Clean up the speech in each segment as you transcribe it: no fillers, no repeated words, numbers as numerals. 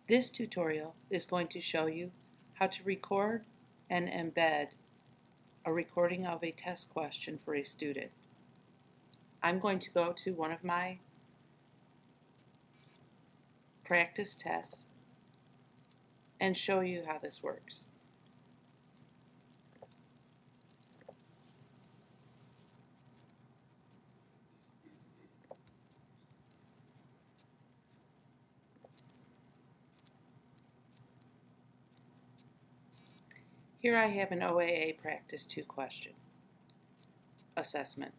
This tutorial is going to show you how to record and embed a recording of a test question for a student. I'm going to go to one of my practice tests and show you how this works. Here I have an OAA Practice 2 question assessment.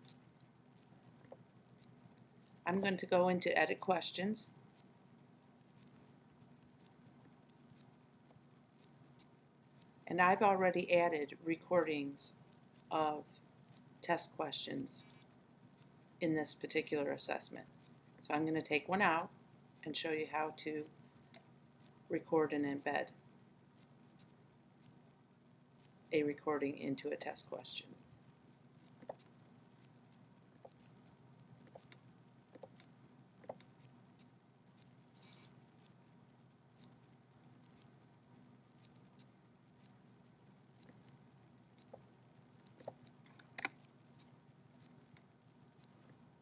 I'm going to go into Edit Questions, and I've already added recordings of test questions in this particular assessment. So I'm going to take one out and show you how to record and embed a recording into a test question.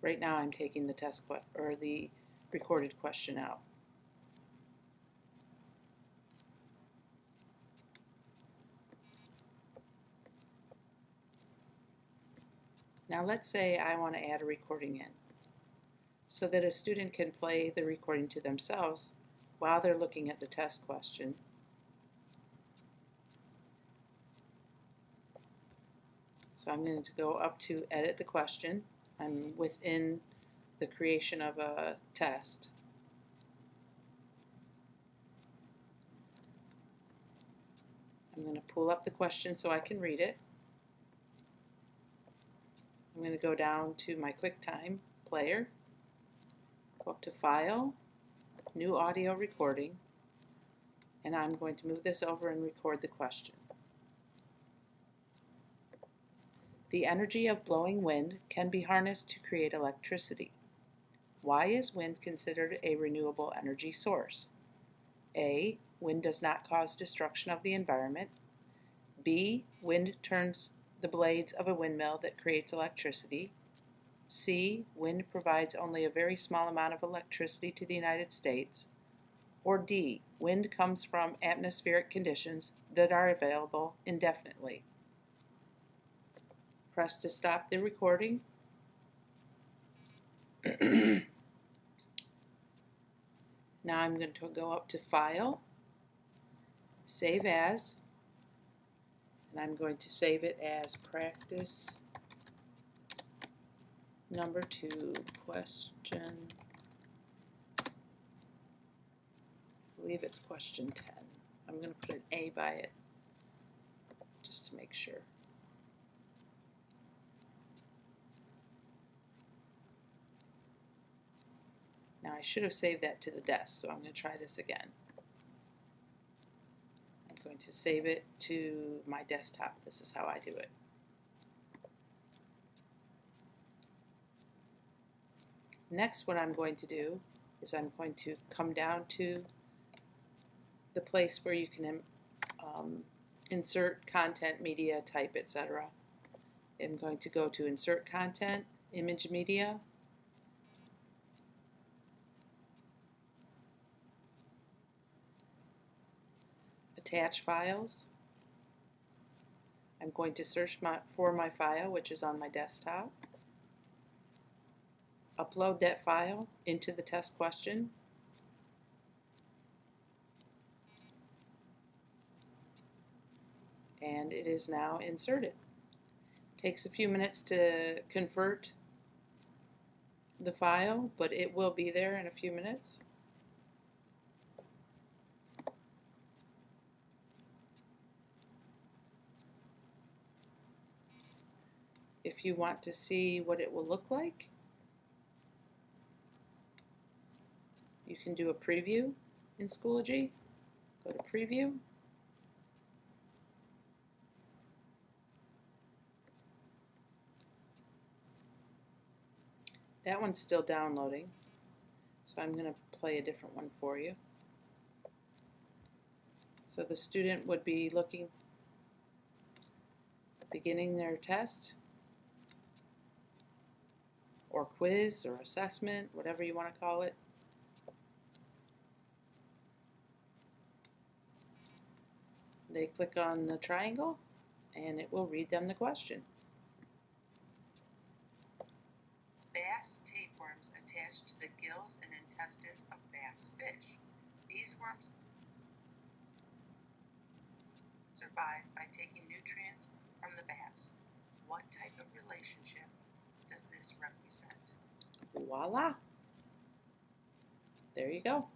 Right now I'm taking the the recorded question out. Now let's say I want to add a recording in so that a student can play the recording to themselves while they're looking at the test question. So I'm going to go up to Edit the Question. I'm within the creation of a test. I'm going to pull up the question so I can read it. I'm going to go down to my QuickTime player, go up to File, New Audio Recording, and I'm going to move this over and record the question. The energy of blowing wind can be harnessed to create electricity. Why is wind considered a renewable energy source? A. Wind does not cause destruction of the environment. B. Wind turns the blades of a windmill that creates electricity. C. Wind provides only a very small amount of electricity to the United States. Or D. Wind comes from atmospheric conditions that are available indefinitely. Press to stop the recording. Now I'm going to go up to File, Save As, and I'm going to save it as Practice number 2 question. I believe it's question 10. I'm going to put an A by it just to make sure. Now I should have saved that to the desk, so I'm going to try this again. I'm going to save it to my desktop. This is how I do it. Next, what I'm going to do is I'm going to come down to the place where you can insert content, media, type, etc. I'm going to go to Insert Content, Image Media, Attach Files. I'm going to search for my file, which is on my desktop. Upload that file into the test question. And it is now inserted. It takes a few minutes to convert the file, but it will be there in a few minutes. If you want to see what it will look like, you can do a preview in Schoology. Go to Preview. That one's still downloading, so I'm going to play a different one for you. So the student would be beginning their test or quiz or assessment, whatever you want to call it. They click on the triangle and it will read them the question. Bass tapeworms attach to the gills and intestines of bass fish. These worms survive by taking nutrients from the bass. What type of relationship does this represent? Voila! There you go.